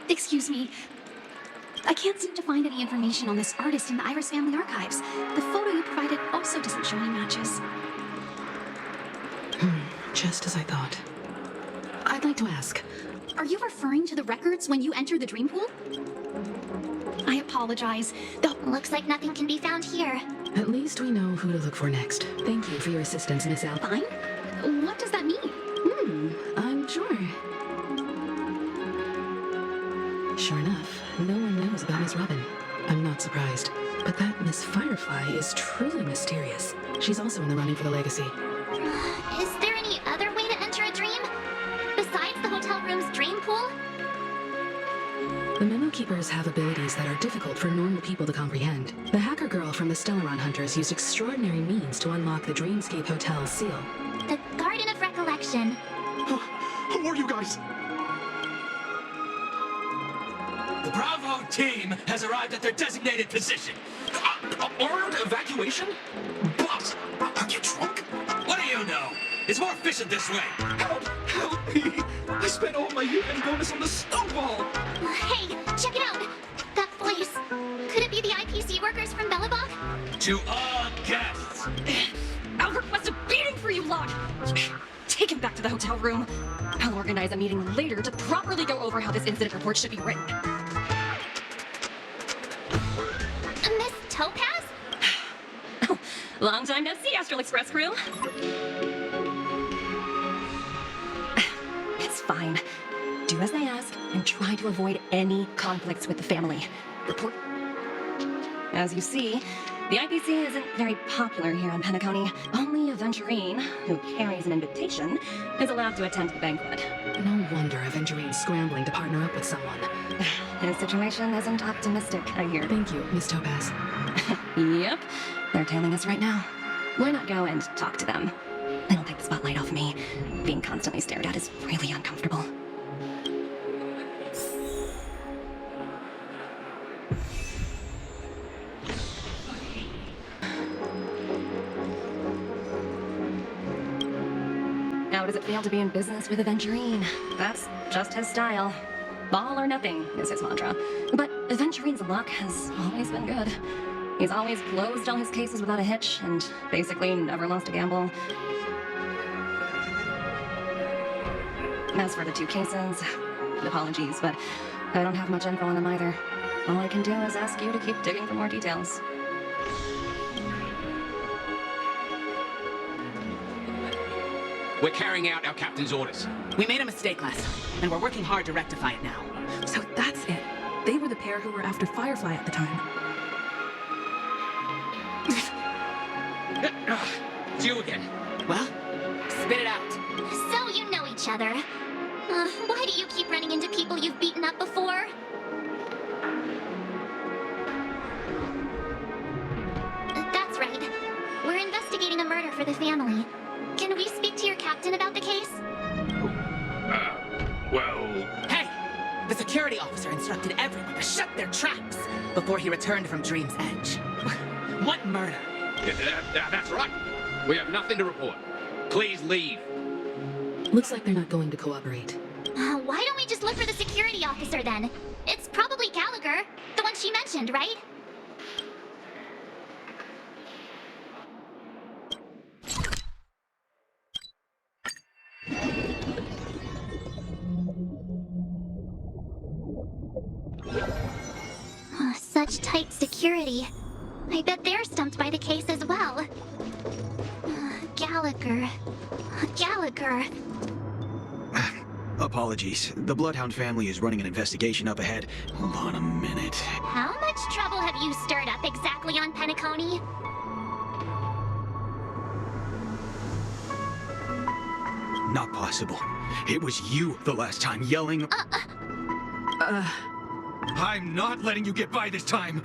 Excuse me. I can't seem to find any information on this artist in the Iris family archives. The photo you provided also doesn't show any matches. Just as I thought. I'd like to ask. Are you referring to the records when you entered the dream pool? I apologize. Looks like nothing can be found here. At least we know who to look for next. Thank you for your assistance, Miss Al. Fine? What does that mean? I'm sure. Sure enough, no one knows about Miss Robin. I'm not surprised. But that Miss Firefly is truly mysterious. She's also in the running for the legacy. Is there any other way to enter a dream? Besides the hotel room's dream pool? The Memo Keepers have abilities that are difficult for normal people to comprehend. The hacker girl from the Stellaron Hunters used extraordinary means to unlock the Dreamscape Hotel's seal. The Garden of Recollection. Who are you guys? The Bravo team has arrived at their designated position. Armed evacuation? Boss, are you drunk? What do you know? It's more efficient this way. Help me! I spent all my year-end bonus on the snowball! Hey, check it out! That voice. Could it be the IPC workers from Belobog? To all guests. I'll request a beating for you lot! Take him back to the hotel room. I'll organize a meeting later to properly go over how this incident report should be written. Miss Topaz? Oh, long time no see, Astral Express crew. It's fine. Do as they ask and try to avoid any conflicts with the family. Report. As you see, the IPC isn't very popular here on Penacony. Only Aventurine, who carries an invitation, is allowed to attend the banquet. No wonder Aventurine's scrambling to partner up with someone. His situation isn't optimistic, I hear. Thank you, Miss Topaz. Yep, they're tailing us right now. Why not go and talk to them? It'll take the spotlight off me. Being constantly stared at is really uncomfortable. How does it feel to be in business with Aventurine? That's just his style. All or nothing is his mantra. But Aventurine's luck has always been good. He's always closed all his cases without a hitch, and basically never lost a gamble. As for the two cases, apologies, but I don't have much info on them either. All I can do is ask you to keep digging for more details. We're carrying out our captain's orders. We made a mistake last time, and we're working hard to rectify it now. So that's it. They were the pair who were after Firefly at the time. It's you again. Well, spit it out. So you know each other. Why do you keep running into people you've beaten up before? That's right. We're investigating a murder for the family. Can we speak to your captain about the case? Well... Hey! The security officer instructed everyone to shut their traps before he returned from Dream's Edge. What murder? That's right. We have nothing to report. Please leave. Looks like they're not going to cooperate. Why don't we just look for the security officer then? It's probably Gallagher, the one she mentioned, right? Such tight security. I bet they're stumped by the case as well. Gallagher. Gallagher. Apologies. The Bloodhound family is running an investigation up ahead. Hold on a minute. How much trouble have you stirred up exactly on Penacony? Not possible. It was you the last time yelling... I'm not letting you get by this time!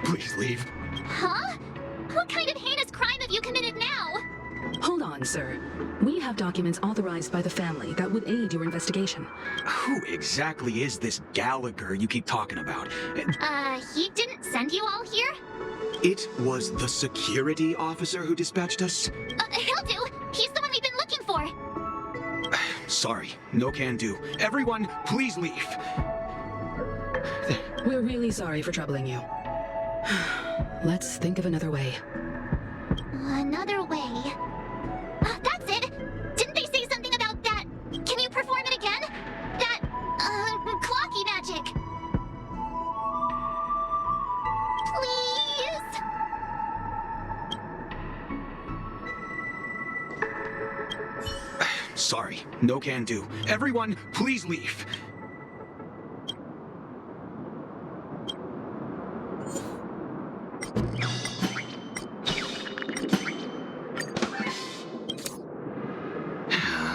Please leave. Huh? What kind of heinous crime have you committed now? Hold on, sir. We have documents authorized by the family that would aid your investigation. Who exactly is this Gallagher you keep talking about? He didn't send you all here? It was the security officer who dispatched us? He'll do. He's the one we've been looking for. Sorry, no can do. Everyone, please leave. We're really sorry for troubling you. Let's think of another way. Another way. That's it! Didn't they say something about that? Can you perform it again? That, clocky magic. Please? Sorry, no can do. Everyone, please leave.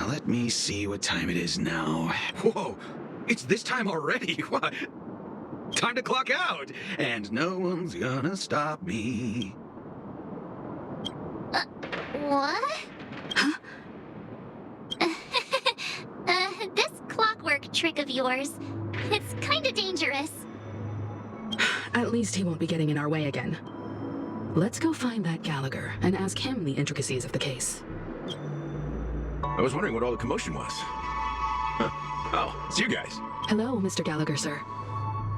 Let me see what time it is now. Whoa, it's this time already. What? Time to clock out, and no one's gonna stop me. What? Huh? This clockwork trick of yours, it's kinda dangerous. At least he won't be getting in our way again. Let's go find that Gallagher and ask him the intricacies of the case. I was wondering what all the commotion was. Huh. Oh, it's you guys. Hello, Mr. Gallagher, sir.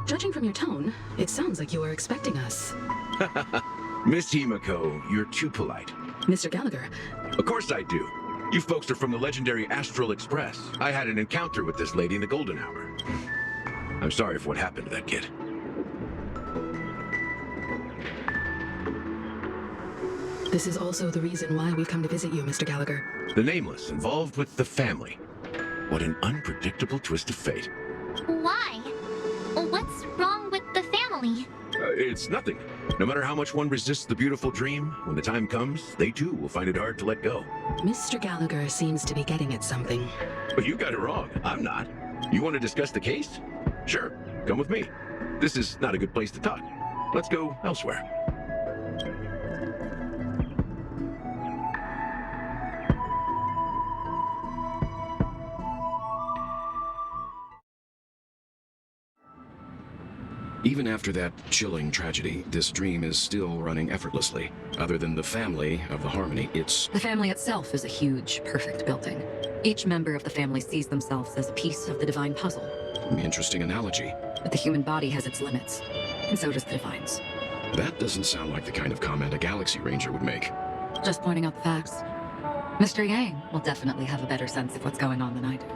Judging from your tone, it sounds like you were expecting us. Miss Himiko, you're too polite. Mr. Gallagher, Of course I do. You folks are from the legendary Astral Express. I had an encounter with this lady in the golden hour. I'm sorry for what happened to that kid. this is also the reason why we've come to visit you, Mr. Gallagher. The Nameless involved with the family. What an unpredictable twist of fate. Why? What's wrong with the family? It's nothing. No matter how much one resists the beautiful dream, when the time comes, they too will find it hard to let go. Mr. Gallagher seems to be getting at something. But you got it wrong. I'm not. You want to discuss the case? Sure. Come with me. This is not a good place to talk. Let's go elsewhere. Even after that chilling tragedy, this dream is still running effortlessly. Other than the family of the Harmony, it's... The family itself is a huge, perfect building. Each member of the family sees themselves as a piece of the divine puzzle. Interesting analogy. But the human body has its limits, and so does the divine's. That doesn't sound like the kind of comment a Galaxy Ranger would make. Just pointing out the facts. Mr. Yang will definitely have a better sense of what's going on than I do.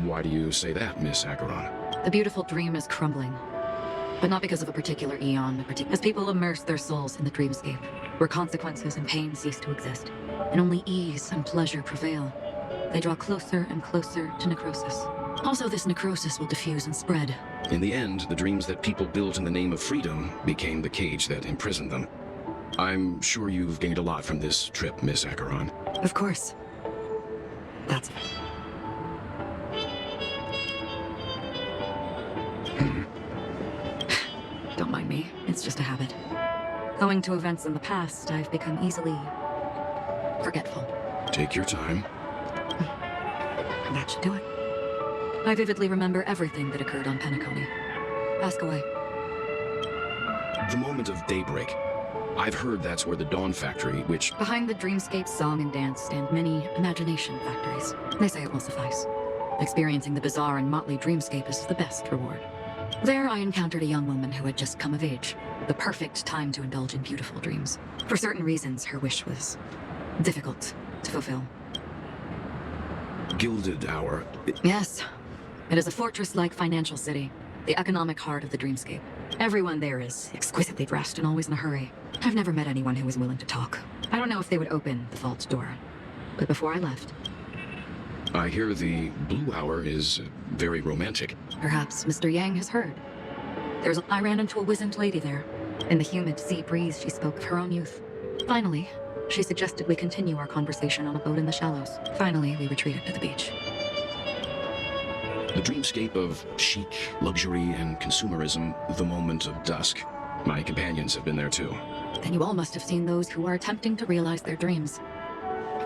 Why do you say that, Miss Acheron? The beautiful dream is crumbling. But not because of a particular eon, as people immerse their souls in the dreamscape, where consequences and pain cease to exist, and only ease and pleasure prevail. They draw closer and closer to necrosis. Also, this necrosis will diffuse and spread. In the end, the dreams that people built in the name of freedom became the cage that imprisoned them. I'm sure you've gained a lot from this trip, Miss Acheron. Of course. That's it. Don't mind me, it's just a habit. Owing to events in the past, I've become easily forgetful. Take your time. That should do it. I vividly remember everything that occurred on Penacony. Ask away. The moment of daybreak. I've heard that's where the Dawn Factory, which... Behind the dreamscape song and dance stand many imagination factories. They say it will suffice. Experiencing the bizarre and motley dreamscape is the best reward. There I encountered a young woman who had just come of age. The perfect time to indulge in beautiful dreams. For certain reasons, her wish was difficult to fulfill. Gilded Hour. Yes. It is a fortress-like financial city. The economic heart of the dreamscape. Everyone there is exquisitely dressed and always in a hurry. I've never met anyone who was willing to talk. I don't know if they would open the vault door. But before I left... I hear the Blue Hour is very romantic. Perhaps Mr. Yang has heard. I ran into a wizened lady there. In the humid sea breeze, she spoke of her own youth. Finally, she suggested we continue our conversation on a boat in the shallows. Finally, we retreated to the beach. The dreamscape of chic, luxury, and consumerism, the moment of dusk. My companions have been there too. Then you all must have seen those who are attempting to realize their dreams.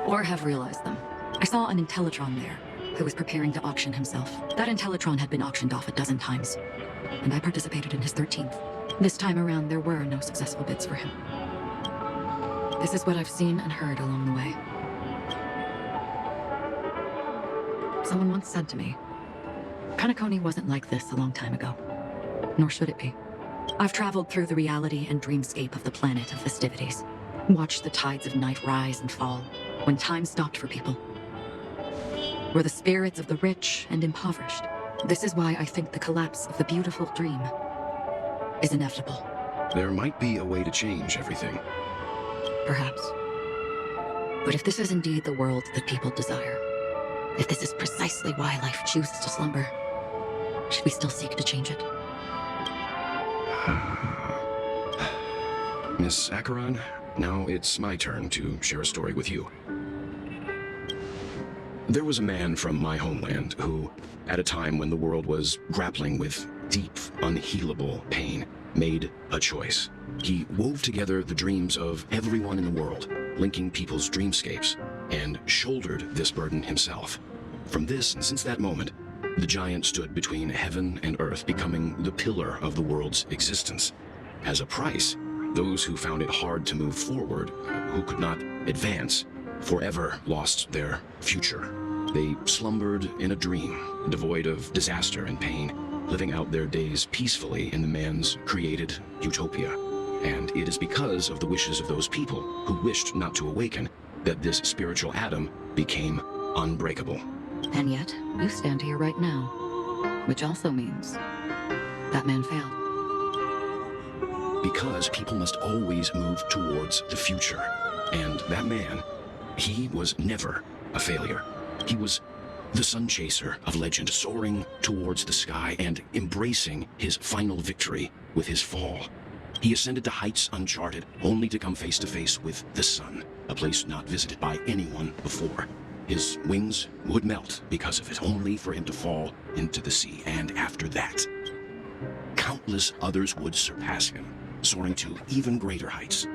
Or have realized them. I saw an Intellitron there, who was preparing to auction himself. That Intellitron had been auctioned off a dozen times, and I participated in his 13th. This time around, there were no successful bids for him. This is what I've seen and heard along the way. Someone once said to me, Penacony wasn't like this a long time ago. Nor should it be. I've traveled through the reality and dreamscape of the planet of festivities. Watched the tides of night rise and fall when time stopped for people. We're the spirits of the rich and impoverished. This is why I think the collapse of the beautiful dream is inevitable. There might be a way to change everything. Perhaps. But if this is indeed the world that people desire, if this is precisely why life chooses to slumber, should we still seek to change it? Miss Acheron, now it's my turn to share a story with you. There was a man from my homeland who, at a time when the world was grappling with deep, unhealable pain, made a choice. He wove together the dreams of everyone in the world, linking people's dreamscapes, and shouldered this burden himself. From this, since that moment, the giant stood between heaven and earth, becoming the pillar of the world's existence. As a price, those who found it hard to move forward, who could not advance, forever lost their future. They slumbered in a dream, devoid of disaster and pain, living out their days peacefully in the man's created utopia. And it is because of the wishes of those people who wished not to awaken that this spiritual atom became unbreakable. And yet, you stand here right now, which also means that man failed. Because people must always move towards the future. And that man, he was never a failure. He was the sun chaser of legend, soaring towards the sky and embracing his final victory with his fall. He ascended to heights uncharted, only to come face to face with the sun, a place not visited by anyone before. His wings would melt because of it, only for him to fall into the sea. And after that, countless others would surpass him, soaring to even greater heights.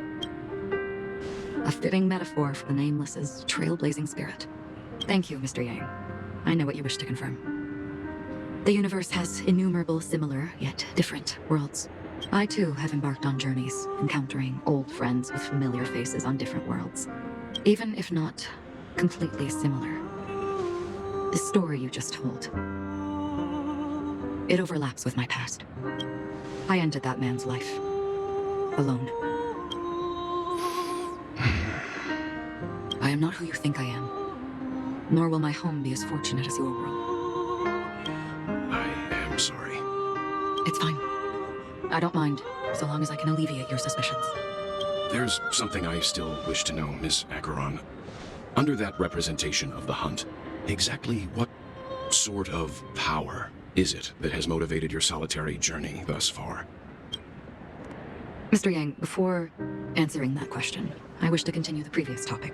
A fitting metaphor for the Nameless's trailblazing spirit. Thank you, Mr. Yang. I know what you wish to confirm. The universe has innumerable similar, yet different worlds. I too have embarked on journeys, encountering old friends with familiar faces on different worlds. Even if not completely similar. The story you just told, it overlaps with my past. I ended that man's life. Alone. I am not who you think I am. Nor will my home be as fortunate as your world. I am sorry. It's fine. I don't mind, so long as I can alleviate your suspicions. There's something I still wish to know, Miss Acheron. Under that representation of the hunt, exactly what sort of power is it that has motivated your solitary journey thus far? Mr. Yang, before answering that question, I wish to continue the previous topic.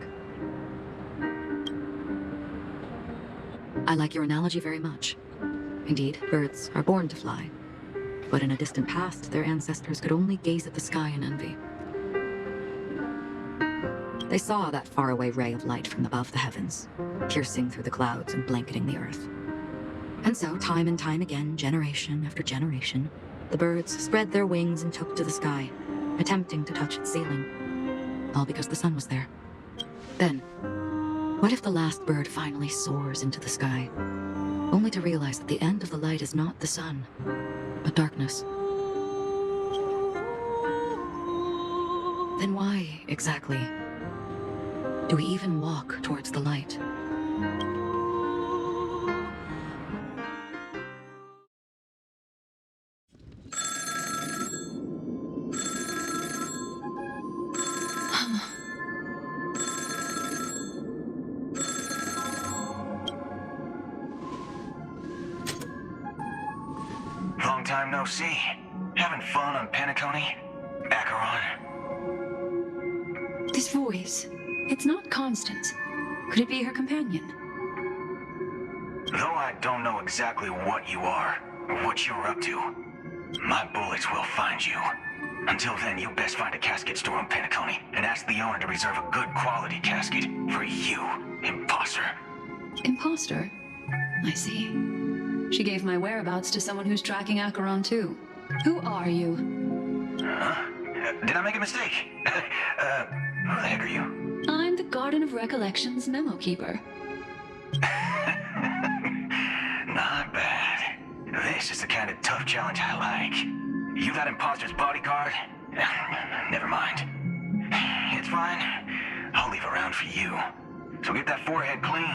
I like your analogy very much. Indeed, birds are born to fly. But in a distant past, their ancestors could only gaze at the sky in envy. They saw that faraway ray of light from above the heavens, piercing through the clouds and blanketing the earth. And so, time and time again, generation after generation, the birds spread their wings and took to the sky, attempting to touch its ceiling, all because the sun was there. Then, what if the last bird finally soars into the sky, only to realize that the end of the light is not the sun, but darkness? Then why, exactly, do we even walk towards the light? Long time no see. Having fun on Penacony? Acheron? This voice, it's not Constance. Could it be her companion? Though I don't know exactly what you are, or what you're up to, my bullets will find you. Until then, you best find a casket store on Penacony and ask the owner to reserve a good quality casket for you, imposter. Imposter? I see. She gave my whereabouts to someone who's tracking Acheron too. Who are you? Huh? Did I make a mistake? Who the heck are you? I'm the Garden of Recollection's memo keeper. This is the kind of tough challenge I like. You that imposter's bodyguard? Never mind. It's fine. I'll leave a round for you. So get that forehead clean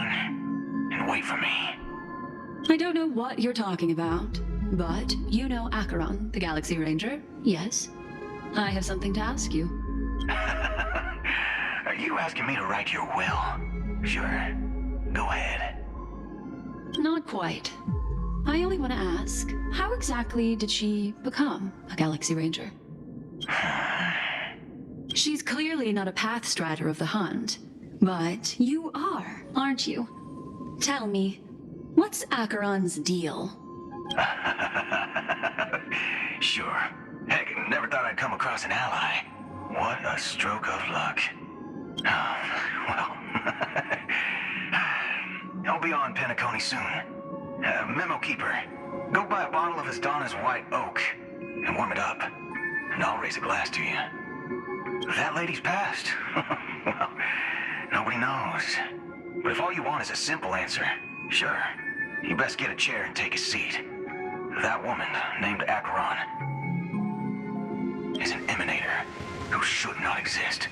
and wait for me. I don't know what you're talking about, but you know Acheron, the Galaxy Ranger, yes? I have something to ask you. Are you asking me to write your will? Sure. Go ahead. Not quite. I only want to ask, how exactly did she become a Galaxy Ranger? She's clearly not a path strider of the Hunt, but you are, aren't you? Tell me, what's Acheron's deal? Sure. Heck, never thought I'd come across an ally. What a stroke of luck. Oh, well. I'll be on Penacony soon. Memo keeper, go buy a bottle of his Donna's White Oak and warm it up, and I'll raise a glass to you. That lady's passed. Well, nobody knows. But if all you want is a simple answer, sure, you best get a chair and take a seat. That woman, named Acheron, is an emanator who should not exist.